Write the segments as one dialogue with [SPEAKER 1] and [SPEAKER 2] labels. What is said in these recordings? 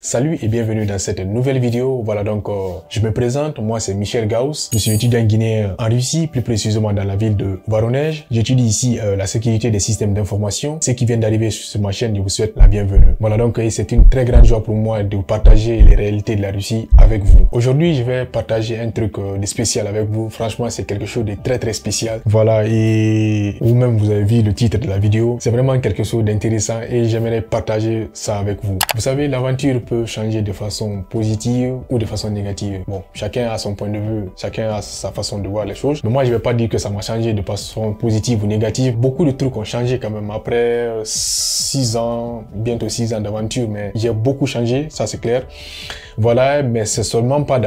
[SPEAKER 1] Salut et bienvenue dans cette nouvelle vidéo. Voilà donc, je me présente, moi c'est Michel Gauss. Je suis étudiant guinéen en Russie, plus précisément dans la ville de Voronezh. J'étudie ici la sécurité des systèmes d'information. Ceux qui viennent d'arriver sur ma chaîne, je vous souhaite la bienvenue. Voilà donc, c'est une très grande joie pour moi de partager les réalités de la Russie avec vous. Aujourd'hui, je vais partager un truc de spécial avec vous. Franchement, c'est quelque chose de très spécial. Voilà, et vous-même vous avez vu le titre de la vidéo. C'est vraiment quelque chose d'intéressant et j'aimerais partager ça avec vous. Vous savez, l'aventure peut changer de façon positive ou de façon négative. Bon, chacun a son point de vue, chacun a sa façon de voir les choses. Mais moi, je vais pas dire que ça m'a changé de façon positive ou négative. Beaucoup de trucs ont changé quand même après 6 ans, bientôt 6 ans d'aventure, mais j'ai beaucoup changé, ça c'est clair. Voilà, mais c'est seulement pas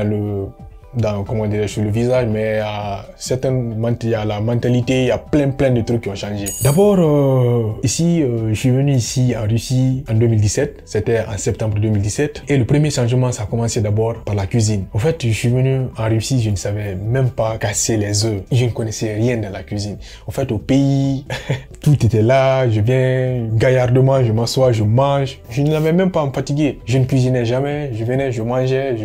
[SPEAKER 1] comment dirais-je, sur le visage, mais il y a la mentalité, il y a plein de trucs qui ont changé. D'abord, ici, je suis venu ici en Russie en 2017, c'était en septembre 2017, et le premier changement, ça a commencé d'abord par la cuisine. En fait, je suis venu en Russie, je ne savais même pas casser les œufs, je ne connaissais rien dans la cuisine. En fait, au pays, tout était là, je viens gaillardement, je m'assois, je mange, je n'avais même pas à me fatiguer. Je ne cuisinais jamais, je venais, je mangeais,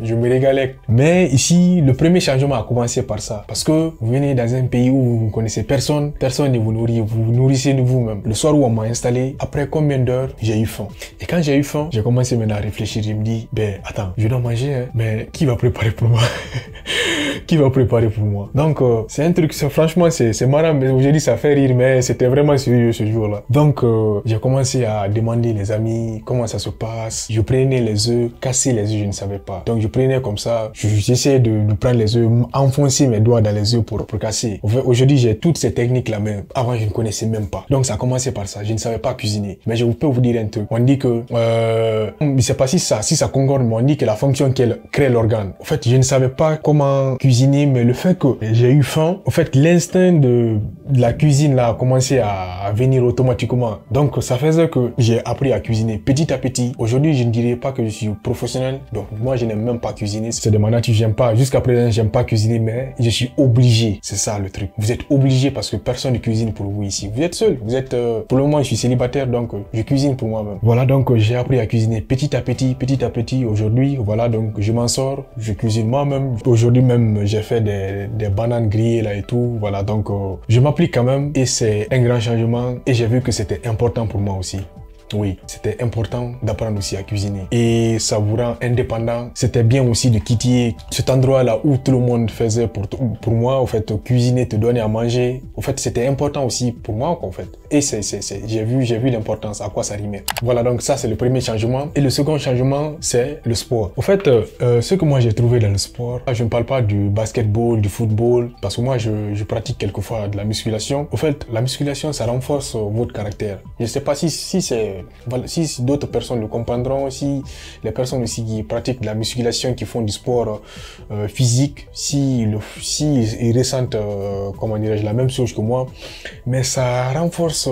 [SPEAKER 1] je me régalais. Mais ici, le premier changement a commencé par ça. Parce que vous venez dans un pays où vous ne connaissez personne ne vous nourrit, vous vous nourrissez de vous-même. Le soir où on m'a installé, après combien d'heures, j'ai eu faim. Et quand j'ai eu faim, j'ai commencé maintenant à réfléchir. Je me dis, ben attends, je dois manger, hein, mais qui va préparer pour moi? Qui va préparer pour moi? Donc, c'est un truc, franchement, c'est marrant, mais aujourd'hui ça fait rire, mais c'était vraiment sérieux ce jour-là. Donc, j'ai commencé à demander les amis comment ça se passe. Je prenais les œufs, casser les œufs, je ne savais pas. Donc, je prenais comme ça, j'essayais de prendre les œufs, enfoncer mes doigts dans les œufs pour casser. Aujourd'hui, j'ai toutes ces techniques-là, mais avant, je ne connaissais même pas. Donc, ça a commencé par ça. Je ne savais pas cuisiner. Mais je peux vous dire un truc. On dit que, je ne sais pas si ça concorde, mais on dit que la fonction qu'elle crée l'organe. En fait, je ne savais pas comment cuisiner, mais le fait que j'ai eu faim, en fait, l'instinct de la cuisine là a commencé à venir automatiquement. Donc, ça faisait que j'ai appris à cuisiner petit à petit. Aujourd'hui, je ne dirais pas que je suis professionnel. Donc, moi, je n'aime même pas cuisiner. C'est de ma nature, j'aime pas. Jusqu'à présent, j'aime pas cuisiner, mais je suis obligé. C'est ça le truc. Vous êtes obligé parce que personne ne cuisine pour vous ici. Vous êtes seul. Vous êtes, pour le moment, je suis célibataire, donc je cuisine pour moi-même. Voilà, donc j'ai appris à cuisiner petit à petit. Aujourd'hui, voilà, donc je m'en sors. Je cuisine moi-même. Aujourd'hui même, j'ai fait des bananes grillées là et tout. Voilà, donc je m'applique quand même et c'est un grand changement et j'ai vu que c'était important pour moi aussi. Oui, c'était important d'apprendre aussi à cuisiner. Et ça vous rend indépendant. C'était bien aussi de quitter cet endroit-là où tout le monde faisait pour moi. En fait, cuisiner, te donner à manger. En fait, c'était important aussi pour moi, en fait. Et j'ai vu l'importance, à quoi ça rimait. Voilà, donc ça, c'est le premier changement. Et le second changement, c'est le sport. En fait, ce que moi j'ai trouvé dans le sport, je ne parle pas du basketball, du football, parce que moi, je pratique quelquefois de la musculation. En fait, la musculation, ça renforce votre caractère. Je ne sais pas si d'autres personnes le comprendront, si les personnes aussi qui pratiquent de la musculation, qui font du sport physique, si ils ressentent, comment dirais-je, la même chose que moi, mais ça renforce,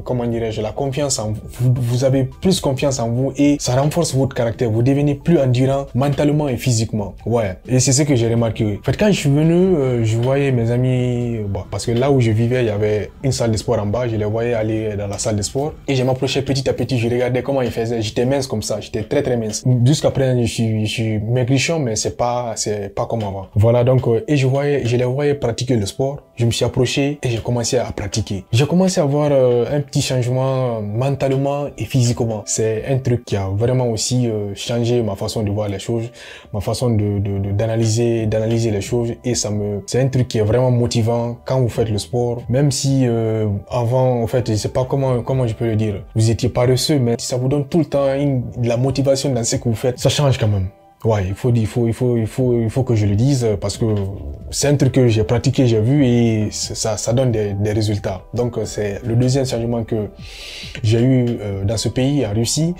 [SPEAKER 1] comment dirais-je, la confiance en vous. Vous avez plus confiance en vous et ça renforce votre caractère. Vous devenez plus endurant mentalement et physiquement. Ouais, et c'est ce que j'ai remarqué. En fait, quand je suis venu, je voyais mes amis, parce que là où je vivais, il y avait une salle de sport en bas, je les voyais aller dans la salle de sport et je m'approchais petit à petit, je regardais comment ils faisaient. J'étais mince comme ça, j'étais très mince. Jusqu'à présent, je suis maigrichon, mais c'est pas comme avant. Voilà, donc, et je les voyais pratiquer le sport. Je me suis approché et j'ai commencé à pratiquer. J'ai commencé à avoir un petit changement mentalement et physiquement. C'est un truc qui a vraiment aussi changé ma façon de voir les choses, ma façon d'analyser les choses et c'est un truc qui est vraiment motivant quand vous faites le sport. Même si avant, en fait, je sais pas comment je peux le dire. Vous étiez paresseux, mais ça vous donne tout le temps de la motivation dans ce que vous faites. Ça change quand même. Ouais, il faut que je le dise parce que c'est un truc que j'ai pratiqué, j'ai vu et ça donne des résultats. Donc c'est le deuxième changement que j'ai eu dans ce pays, en Russie.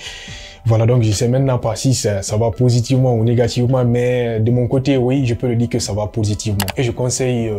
[SPEAKER 1] Voilà, donc je sais maintenant pas si ça va positivement ou négativement, mais de mon côté, oui, je peux le dire que ça va positivement. Et je conseille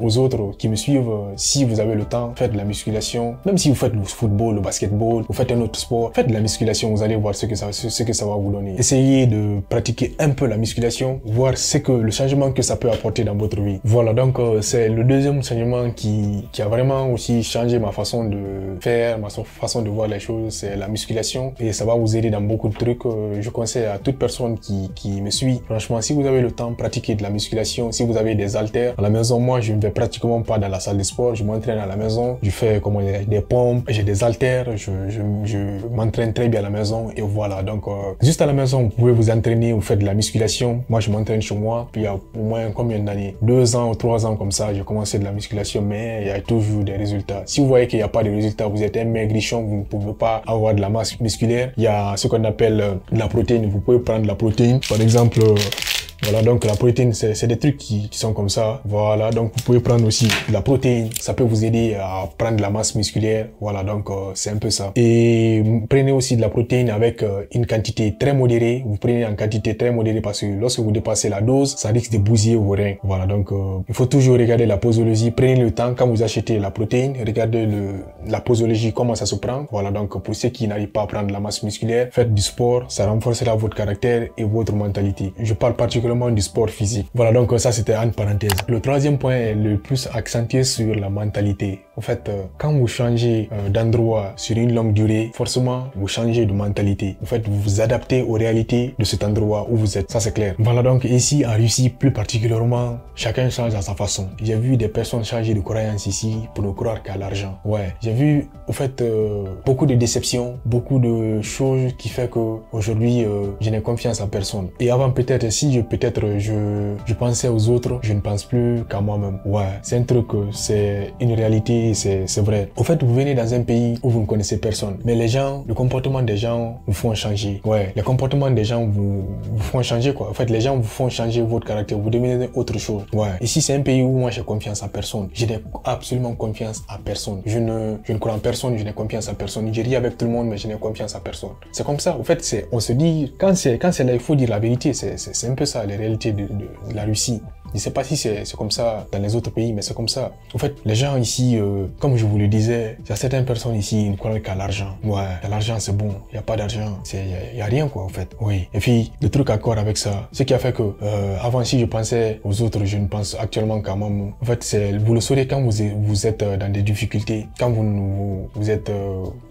[SPEAKER 1] aux autres qui me suivent, si vous avez le temps, faites de la musculation. Même si vous faites le football, le basketball, vous faites un autre sport, faites de la musculation, vous allez voir ce que ça va vous donner. Essayez de pratiquer un peu la musculation, voir le changement que ça peut apporter dans votre vie. Voilà, donc c'est le deuxième changement qui a vraiment aussi changé ma façon de faire, ma façon de voir les choses, c'est la musculation et ça va vous aider dans beaucoup de trucs. Je conseille à toute personne qui me suit. Franchement, si vous avez le temps, pratiquez de la musculation. Si vous avez des haltères à la maison, moi, je ne vais pratiquement pas dans la salle de sport. Je m'entraîne à la maison. Je fais comment des pompes. J'ai des haltères. Je m'entraîne très bien à la maison. Et voilà. Donc, juste à la maison, vous pouvez vous entraîner. Vous faites de la musculation. Moi, je m'entraîne chez moi. Puis, il y a au moins combien d'années? 2 ans ou 3 ans comme ça, j'ai commencé de la musculation. Mais il y a toujours des résultats. Si vous voyez qu'il n'y a pas de résultats, vous êtes un maigrichon, vous ne pouvez pas avoir de la masse musculaire. Il y a ce qu'on appelle de la protéine. Vous pouvez prendre de la protéine. Par exemple, voilà, donc la protéine, c'est des trucs qui sont comme ça. Voilà, donc vous pouvez prendre aussi de la protéine. Ça peut vous aider à prendre de la masse musculaire. Voilà, donc c'est un peu ça. Et prenez aussi de la protéine avec une quantité très modérée. Vous prenez en quantité très modérée parce que lorsque vous dépassez la dose, ça risque de bousiller vos reins. Voilà, donc il faut toujours regarder la posologie. Prenez le temps quand vous achetez la protéine. Regardez la posologie, comment ça se prend. Voilà, donc pour ceux qui n'arrivent pas à prendre de la masse musculaire, faites du sport. Ça renforcera votre caractère et votre mentalité. Je parle particulièrement du sport physique. Voilà, donc ça c'était une parenthèse. Le troisième point est le plus accentué sur la mentalité. En fait, quand vous changez d'endroit sur une longue durée, forcément, vous changez de mentalité. En fait, vous vous adaptez aux réalités de cet endroit où vous êtes. Ça, c'est clair. Voilà, donc ici, en Russie, plus particulièrement, chacun change à sa façon. J'ai vu des personnes changer de croyance ici pour ne croire qu'à l'argent. Ouais, j'ai vu, en fait, beaucoup de déceptions, beaucoup de choses qui fait que aujourd'hui, je n'ai confiance en personne. Et avant, peut-être, si je pensais aux autres, je ne pense plus qu'à moi-même. Ouais, c'est un truc, c'est une réalité. C'est vrai. Au fait, vous venez dans un pays où vous ne connaissez personne. Mais les gens, le comportement des gens vous font changer. Ouais, le comportement des gens vous font changer quoi. En fait, les gens vous font changer votre caractère. Vous devenez autre chose. Ouais. Ici, c'est un pays où moi j'ai confiance en personne. Je n'ai absolument confiance à personne. Je ne crois en personne, je n'ai confiance en personne. Je ris avec tout le monde, mais je n'ai confiance en personne. C'est comme ça. En fait, on se dit, quand c'est là, il faut dire la vérité. C'est un peu ça, les réalités de la Russie. Je ne sais pas si c'est comme ça dans les autres pays, mais c'est comme ça. En fait, les gens ici, comme je vous le disais, il y a certaines personnes ici qui ne croient qu'à l'argent. Ouais, l'argent c'est bon. Il n'y a pas d'argent, il y a rien quoi en fait. Oui. Et puis, le truc encore avec ça, ce qui a fait que avant si je pensais aux autres, je ne pense actuellement qu'à moi. En fait, vous le saurez quand vous êtes dans des difficultés, quand vous êtes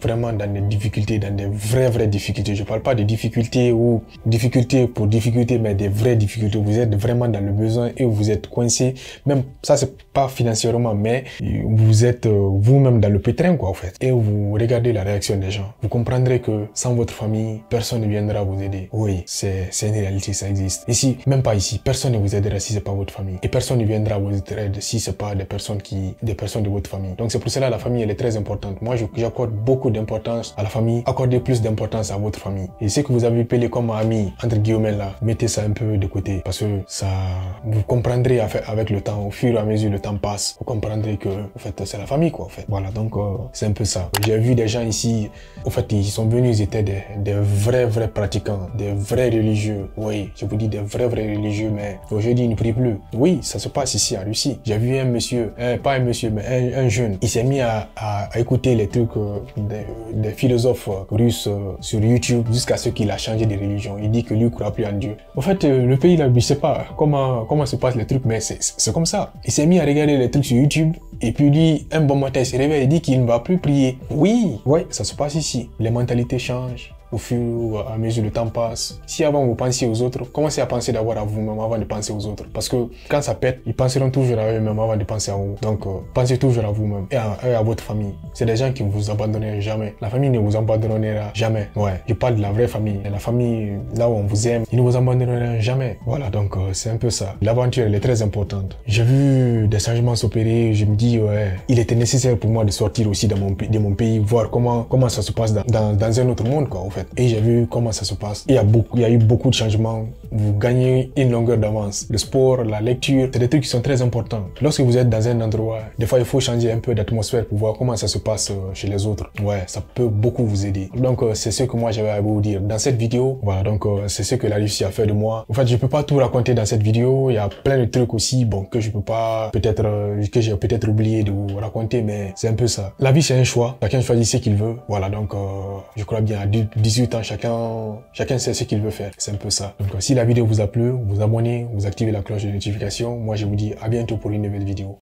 [SPEAKER 1] vraiment dans des difficultés, dans des vraies difficultés. Je ne parle pas de difficultés ou difficultés pour difficultés, mais des vraies difficultés. Vous êtes vraiment dans le besoin et vous êtes coincé, même ça c'est pas financièrement, mais vous êtes vous-même dans le pétrin quoi en fait. Et vous regardez la réaction des gens, vous comprendrez que sans votre famille, personne ne viendra vous aider. Oui, c'est une réalité, ça existe. Ici, même pas ici, personne ne vous aidera si c'est pas votre famille. Et personne ne viendra vous aider si c'est pas des personnes de votre famille. Donc c'est pour cela la famille elle est très importante. Moi j'accorde beaucoup d'importance à la famille, accordez plus d'importance à votre famille. Et ce que vous avez appelé comme ami, entre guillemets là, mettez ça un peu de côté parce que ça vous comprendrez avec le temps, au fur et à mesure le temps passe, vous comprendrez que en fait c'est la famille quoi en fait. Voilà, donc c'est un peu ça. J'ai vu des gens ici, en fait ils sont venus, ils étaient des vrais pratiquants, des vrais religieux. Oui, je vous dis des vrais religieux, mais aujourd'hui ils ne prient plus. Oui, ça se passe ici en Russie. J'ai vu un monsieur, pas un monsieur, mais un jeune, il s'est mis à écouter les trucs des philosophes russes sur YouTube jusqu'à ce qu'il a changé de religion. Il dit que lui ne croit plus en Dieu. En fait, le pays là, je sais pas comment se passent les trucs, mais c'est comme ça. Il s'est mis à regarder les trucs sur YouTube et puis lui, un bon matin, il se réveille et dit qu'il ne va plus prier. Oui, ouais, ça se passe ici. Les mentalités changent. Au fur et à mesure le temps passe. Si avant vous pensiez aux autres, commencez à penser d'abord à vous-même avant de penser aux autres. Parce que quand ça pète, ils penseront toujours à eux-mêmes avant de penser à vous. Donc pensez toujours à vous-même et à votre famille. C'est des gens qui ne vous abandonneront jamais. La famille ne vous abandonnera jamais. Ouais, je parle de la vraie famille. Et la famille, là où on vous aime, ils ne vous abandonneront jamais. Voilà, donc c'est un peu ça. L'aventure, elle est très importante. J'ai vu des changements s'opérer. Je me dis, ouais, il était nécessaire pour moi de sortir aussi de mon pays, voir comment ça se passe dans un autre monde, quoi, en fait. Et j'ai vu comment ça se passe. Il y a eu beaucoup de changements. Vous gagnez une longueur d'avance. Le sport, la lecture, c'est des trucs qui sont très importants. Lorsque vous êtes dans un endroit, des fois il faut changer un peu d'atmosphère pour voir comment ça se passe chez les autres. Ouais, ça peut beaucoup vous aider. Donc c'est ce que moi j'avais à vous dire dans cette vidéo. Voilà, donc c'est ce que la Russie a fait de moi. En fait, je peux pas tout raconter dans cette vidéo. Il y a plein de trucs aussi, bon, que je peux pas que j'ai peut-être oublié de vous raconter, mais c'est un peu ça. La vie c'est un choix. Chacun choisit ce qu'il veut. Voilà, donc je crois bien à 18 ans, chacun sait ce qu'il veut faire. C'est un peu ça. Donc si la vidéo vous a plu, vous abonnez, vous activez la cloche de notification. Moi je vous dis à bientôt pour une nouvelle vidéo.